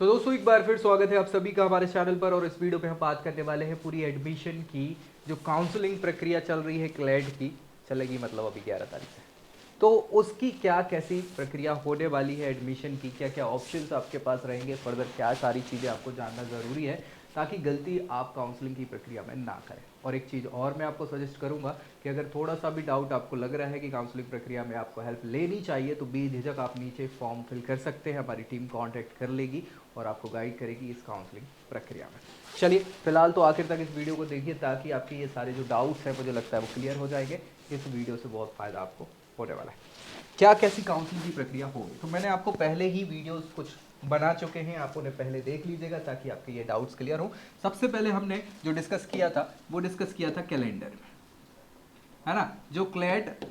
तो दोस्तों एक बार फिर स्वागत है आप सभी का हमारे चैनल पर। और इस वीडियो पे हम बात करने वाले हैं पूरी एडमिशन की जो काउंसलिंग प्रक्रिया चल रही है क्लेड की, चलेगी मतलब अभी 11 तारीख से। तो उसकी क्या कैसी प्रक्रिया होने वाली है एडमिशन की, क्या क्या ऑप्शंस आपके पास रहेंगे, फर्दर क्या सारी चीज़ें आपको जानना ज़रूरी है ताकि गलती आप काउंसलिंग की प्रक्रिया में ना करें। और एक चीज़ और मैं आपको सजेस्ट करूंगा कि अगर थोड़ा सा भी डाउट आपको लग रहा है कि काउंसलिंग प्रक्रिया में आपको हेल्प लेनी चाहिए तो बेझिझक आप नीचे फॉर्म फिल कर सकते हैं, हमारी टीम कांटेक्ट कर लेगी और आपको गाइड करेगी इस काउंसलिंग प्रक्रिया में। चलिए फिलहाल तो आखिर तक इस वीडियो को देखिए ताकि आपके ये सारे जो डाउट्स हैं मुझे लगता है वो क्लियर हो जाएंगे। इस वीडियो से बहुत फ़ायदा आपको होने वाला है। क्या कैसी काउंसलिंग की प्रक्रिया होगी तो मैंने आपको पहले ही वीडियोस कुछ बना चुके हैं, आप उन्हें पहले देख लीजिएगा ताकि आपके ये डाउट्स क्लियर हो। सबसे पहले हमने जो डिस्कस किया था वो डिस्कस किया था कैलेंडर में, है ना। जो क्लेट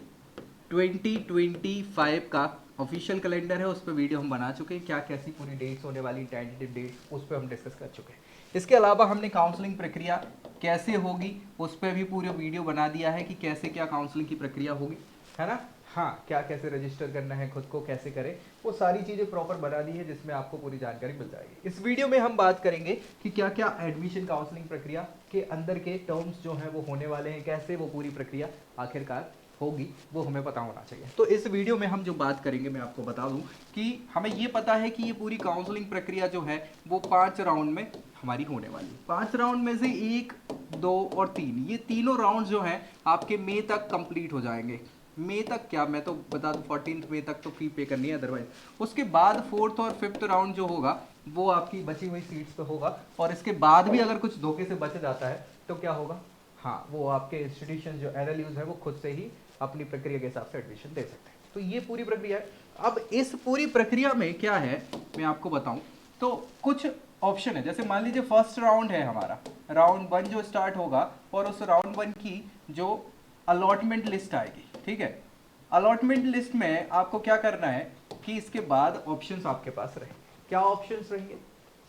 2025 का ऑफिशियल कैलेंडर है उस पर वीडियो हम बना चुके हैं, क्या कैसी पूरी डेट्स होने वाली, टेंटेटिव डेट्स उस पर हम डिस्कस कर चुके हैं। इसके अलावा हमने काउंसलिंग प्रक्रिया कैसे होगी उस पर भी पूरा वीडियो बना दिया है कि कैसे क्या काउंसलिंग की प्रक्रिया होगी, है ना। हाँ, क्या कैसे रजिस्टर करना है खुद को, कैसे करें, वो सारी चीज़ें प्रॉपर बना दी है जिसमें आपको पूरी जानकारी मिल जाएगी। इस वीडियो में हम बात करेंगे कि क्या क्या एडमिशन काउंसलिंग प्रक्रिया के अंदर के टर्म्स जो हैं वो होने वाले हैं, कैसे वो पूरी प्रक्रिया आखिरकार होगी वो हमें पता होना चाहिए। तो इस वीडियो में हम जो बात करेंगे मैं आपको बता दूं कि हमें ये पता है कि ये पूरी काउंसलिंग प्रक्रिया जो है वो 5 राउंड में हमारी होने वाली है। 5 राउंड में से 1, 2 और 3, ये तीनों राउंड जो हैं आपके मई तक कंप्लीट हो जाएंगे। मई तक क्या, मैं तो बता दूं 14 मई तक तो फी पे करनी है, अदरवाइज उसके बाद 4th और 5th राउंड जो होगा वो आपकी बची हुई सीट्स पे होगा। और इसके बाद भी अगर कुछ धोखे से बच जाता है तो क्या होगा, हाँ, वो आपके इंस्टीट्यूशन जो एनएलयूज है वो खुद से ही अपनी प्रक्रिया के हिसाब से एडमिशन दे सकते हैं। तो ये पूरी प्रक्रिया है। अब इस पूरी प्रक्रिया में क्या है मैं आपको बताऊं तो कुछ ऑप्शन है। जैसे मान लीजिए फर्स्ट राउंड है हमारा, राउंड 1 जो स्टार्ट होगा और उस राउंड 1 की जो अलॉटमेंट लिस्ट आएगी, ठीक है। अलॉटमेंट लिस्ट में आपको क्या करना है कि इसके बाद ऑप्शंस आपके पास रहे। क्या ऑप्शंस रहेंगे,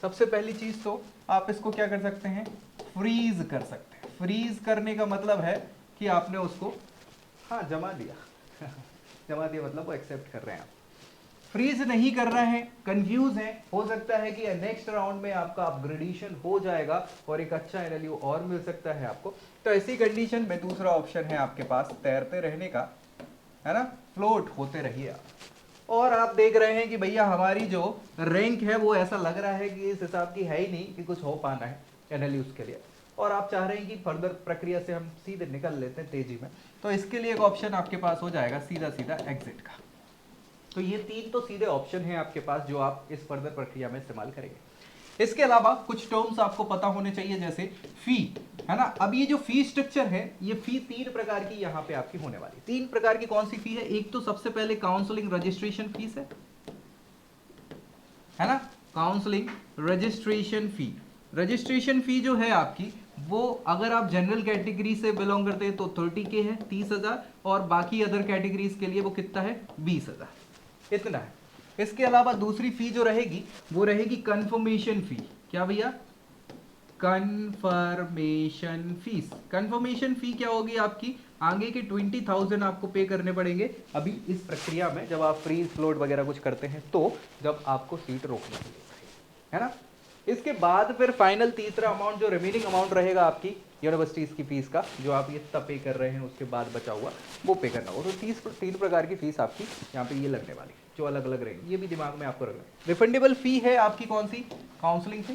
सबसे पहली चीज तो आप इसको क्या कर सकते हैं, फ्रीज कर सकते हैं। फ्रीज करने का मतलब है कि आपने उसको, हाँ, जमा दिया जमा दिया मतलब वो एक्सेप्ट कर रहे हैं आप। फ्रीज नहीं कर रहे हैं, कंफ्यूज हैं, हो सकता है कि नेक्स्ट राउंड में आपका अपग्रेडेशन हो जाएगा और एक अच्छा एनएलयू और मिल सकता है आपको। तो ऐसी कंडीशन में दूसरा ऑप्शन है आपके पास तैरते रहने का, है ना, फ्लोट होते रहिए आप। और आप देख रहे हैं कि भैया हमारी जो रैंक है वो ऐसा लग रहा है कि इस हिसाब की है ही नहीं कि कुछ हो पाना है एनएलयूज के लिए, और आप चाह रहे हैं कि फर्दर प्रक्रिया से हम सीधे निकल लेते हैं तेजी में, तो इसके लिए एक ऑप्शन आपके पास हो जाएगा सीधा सीधा एग्जिट का। तो ये 3 तो सीधे ऑप्शन हैं आपके पास जो आप इस फर्दर प्रक्रिया में इस्तेमाल करेंगे। इसके अलावा कुछ टर्म्स आपको पता होने चाहिए जैसे फी, है ना। अब ये जो फी स्ट्रक्चर है, ये फी 3 प्रकार की यहाँ पे आपकी होने वाली। 3 प्रकार की कौन सी फी है, एक तो सबसे पहले काउंसलिंग रजिस्ट्रेशन फीस है ना। Counselling registration fee, registration fee जो है आपकी वो अगर आप जनरल कैटेगरी से बिलोंग करते हैं तो 30K है, 30,000, और बाकी अदर कैटेगरीज के लिए वो कितना है, 20,000, इतना है। इसके अलावा दूसरी फी जो रहेगी वो रहेगी कंफर्मेशन फी। क्या भैया, कंफर्मेशन फीस। कंफर्मेशन फी क्या होगी आपकी, आगे के 20,000 आपको पे करने पड़ेंगे अभी इस प्रक्रिया में जब आप फ्रीज फ्लोट वगैरह कुछ करते हैं, तो जब आपको सीट रोकने के लिए, है ना। इसके बाद फिर फाइनल तीसरा अमाउंट जो रिमेनिंग अमाउंट रहेगा आपकी यूनिवर्सिटीज की फीस का, जो आप ये तब पे कर रहे हैं उसके बाद बचा हुआ वो पे करना होगा। तो 3 प्रकार की फीस आपकी यहाँ पे ये लगने वाली जो अलग अलग रहेगी, ये भी दिमाग में आपको रखना है। रिफंडेबल फी है आपकी कौन सी, काउंसलिंग फी।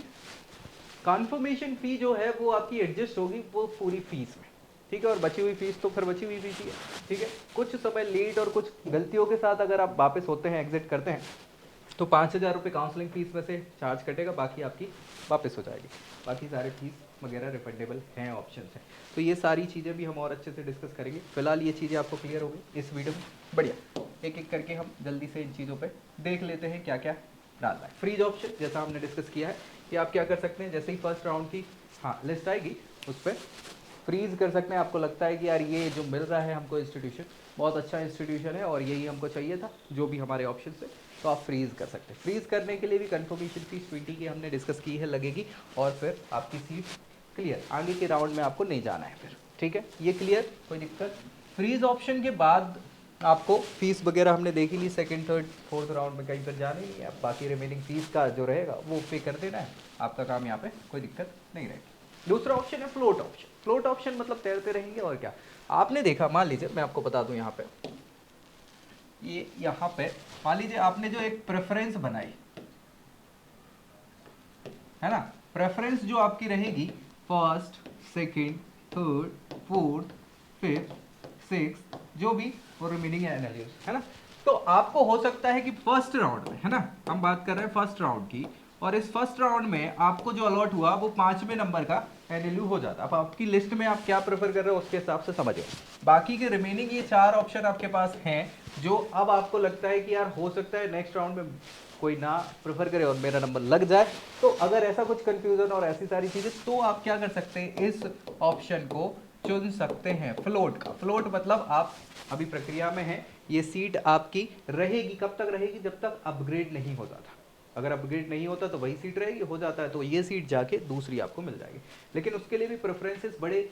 कन्फर्मेशन फी जो है वो आपकी एडजस्ट होगी वो पूरी फीस में, ठीक है। और बची हुई फीस तो फिर बची हुई फीस ही है, ठीक है। कुछ समय लेट और कुछ गलतियों के साथ अगर आप वापस होते हैं, एग्जिट करते हैं, तो 5,000 रुपये काउंसलिंग फीस में से चार्ज कटेगा, बाकी आपकी वापस हो जाएगी। बाकी सारे फीस वगैरह रिफंडेबल हैं, ऑप्शन हैं। तो ये सारी चीज़ें भी हम और अच्छे से डिस्कस करेंगे। फिलहाल ये चीज़ें आपको क्लियर हो गई इस वीडियो में, बढ़िया। एक एक करके हम जल्दी से इन चीज़ों पे देख लेते हैं क्या क्या डालना है। फ्रीज ऑप्शन जैसा हमने डिस्कस किया है कि आप क्या कर सकते हैं, जैसे ही फर्स्ट राउंड की, हाँ, लिस्ट आएगी उस पर फ्रीज कर सकते हैं। आपको लगता है कि यार ये जो मिल रहा है हमको इंस्टीट्यूशन बहुत अच्छा इंस्टीट्यूशन है और यही हमको चाहिए था, जो भी हमारे ऑप्शन है, तो आप फ्रीज कर सकते हैं। फ्रीज करने के लिए भी कंफर्मेशन फीस 20 की हमने डिस्कस की है लगेगी, और फिर आपकी सीट क्लियर, आगे के राउंड में आपको नहीं जाना है फिर, ठीक है। ये क्लियर, कोई दिक्कत। फ्रीज ऑप्शन के बाद आपको फीस वगैरह हमने देख ही ली, सेकंड थर्ड फोर्थ राउंड में कहीं पर जाना ही नहीं है, अब बाकी रिमेनिंग फीस का जो रहेगा वो पे कर देना है, आपका काम यहाँ पे कोई दिक्कत नहीं रहेगी। दूसरा ऑप्शन है फ्लोट ऑप्शन। फ्लोट ऑप्शन मतलब तैरते रहेंगे और क्या। आपने देखा, मान लीजिए मैं आपको बता दूं, यहाँ पे ये यहाँ पे मान लीजिए आपने जो एक प्रेफरेंस बनाई है ना, प्रेफरेंस जो आपकी रहेगी first second third fourth fifth six जो भी और रिमेनिंग एनालिसिस है ना, तो आपको हो सकता है कि फर्स्ट राउंड में, है ना, हम बात कर रहे हैं फर्स्ट राउंड की, और इस फर्स्ट राउंड में आपको जो अलॉट हुआ वो 5वें नंबर का एनएलयू हो जाता है। अब आपकी लिस्ट में आप क्या प्रेफर कर रहे हो उसके हिसाब से समझिए। बाकी के रिमेनिंग ये 4 ऑप्शन आपके पास हैं जो अब आपको लगता है कि यार हो सकता है नेक्स्ट राउंड में कोई ना प्रेफर करे और मेरा नंबर लग जाए, तो अगर ऐसा कुछ कंफ्यूजन और ऐसी सारी चीजें, तो आप क्या कर सकते हैं, इस ऑप्शन को चुन सकते हैं फ्लोट का। फ्लोट मतलब आप अभी प्रक्रिया में हैं, ये सीट आपकी रहेगी, कब तक रहेगी, जब तक अपग्रेड नहीं हो जाता। अगर अपग्रेड नहीं होता तो वही सीट रहेगी, हो जाता है तो ये सीट जाके दूसरी आपको मिल जाएगी। लेकिन उसके लिए भी प्रेफरेंसेस बड़े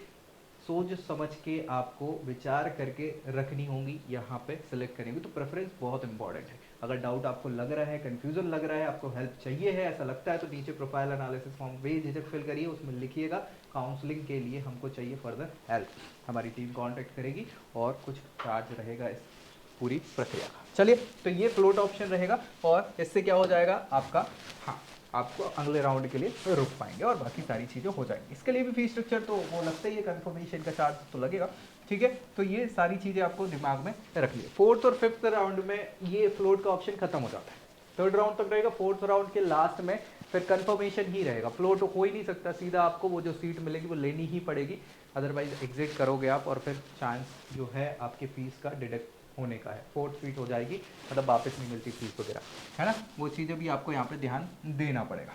सोच समझ के आपको विचार करके रखनी होंगी, यहाँ पे सिलेक्ट करेंगे। तो प्रेफरेंस बहुत इंपॉर्टेंट है। अगर डाउट आपको लग रहा है, कंफ्यूजन लग रहा है, आपको हेल्प चाहिए है, ऐसा लगता है, तो नीचे प्रोफाइल एनालिसिस फॉर्म बेझिझक फिल करिए, उसमें लिखिएगा काउंसलिंग के लिए हमको चाहिए फर्दर हेल्प। हमारी टीम कांटेक्ट करेगी और कुछ चार्ज रहेगा इस पूरी प्रक्रिया का। चलिए, तो ये फ्लोट ऑप्शन रहेगा और इससे क्या हो जाएगा आपका, हाँ, आपको अगले राउंड के लिए रुक पाएंगे और बाकी सारी चीज़ें हो जाएंगी। इसके लिए भी फीस स्ट्रक्चर तो वो लगता ही है, कंफर्मेशन का चार्ज तो लगेगा, ठीक है। तो ये सारी चीज़ें आपको दिमाग में रख लिए। फोर्थ और फिफ्थ राउंड में ये फ्लोट का ऑप्शन खत्म हो जाता है, थर्ड राउंड तक रहेगा। फोर्थ राउंड के लास्ट में फिर कंफर्मेशन ही रहेगा, फ्लोट हो ही नहीं सकता, सीधा आपको वो जो सीट मिलेगी वो लेनी ही पड़ेगी, अदरवाइज एग्जिट करोगे आप और फिर चांस जो है आपके फीस का डिडक्ट होने का है, फोर्थ फीट हो जाएगी, मतलब वापस नहीं मिलती फीस वगैरह, है ना, वो चीज़ें भी आपको यहाँ पे ध्यान देना पड़ेगा,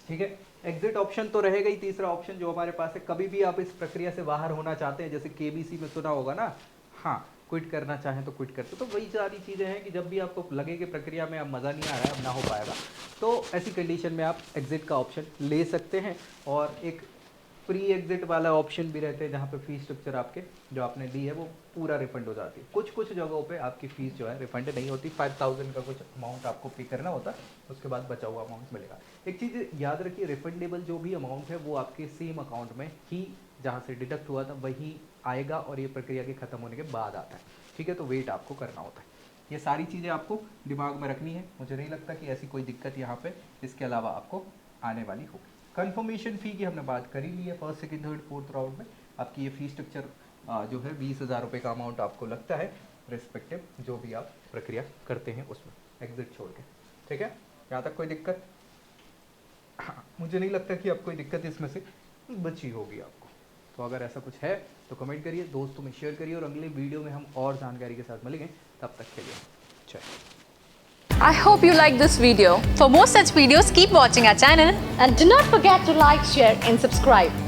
ठीक है। एग्जिट ऑप्शन तो रहेगा ही, तीसरा ऑप्शन जो हमारे पास है, कभी भी आप इस प्रक्रिया से बाहर होना चाहते हैं, जैसे केबीसी में सुना होगा ना, हाँ, क्विट करना चाहें तो क्विट करते, तो वही सारी चीज़ें हैं कि जब भी आपको लगे कि प्रक्रिया में अब मज़ा नहीं आ रहा है, अब ना हो पाएगा, तो ऐसी कंडीशन में आप एग्जिट का ऑप्शन ले सकते हैं। और एक प्री एग्जिट वाला ऑप्शन भी रहते हैं जहाँ पे फीस स्ट्रक्चर आपके जो आपने दी है वो पूरा रिफंड हो जाती है। कुछ कुछ जगहों पे आपकी फीस जो है रिफंड नहीं होती, 5000 का कुछ अमाउंट आपको पे करना होता है, उसके बाद बचा हुआ अमाउंट मिलेगा। एक चीज़ याद रखिए, रिफंडेबल जो भी अमाउंट है वो आपके सेम अकाउंट में ही जहाँ से डिडक्ट हुआ था वही आएगा और ये प्रक्रिया के खत्म होने के बाद आता है, ठीक है। तो वेट आपको करना होता है, ये सारी चीज़ें आपको दिमाग में रखनी है। मुझे नहीं लगता कि ऐसी कोई दिक्कत यहाँ पे इसके अलावा आपको आने वाली होगी। कंफर्मेशन फ़ी की हमने बात कर ही ली है, first second third fourth round में आपकी ये फी स्ट्रक्चर जो है 20,000 रुपये का अमाउंट आपको लगता है, रिस्पेक्टिव जो भी आप प्रक्रिया करते हैं उसमें एग्जिट छोड़ के, ठीक है। यहाँ तक कोई दिक्कत? हाँ, मुझे नहीं लगता कि अब कोई दिक्कत इसमें से बची होगी आपको। तो अगर ऐसा कुछ है तो कमेंट करिए, दोस्तों में शेयर करिए और अगले वीडियो में हम और जानकारी के साथ मिलेंगे। तब तक के लिए चलिए। I hope you like this video. For more such videos, keep watching our channel and do not forget to like, share and subscribe.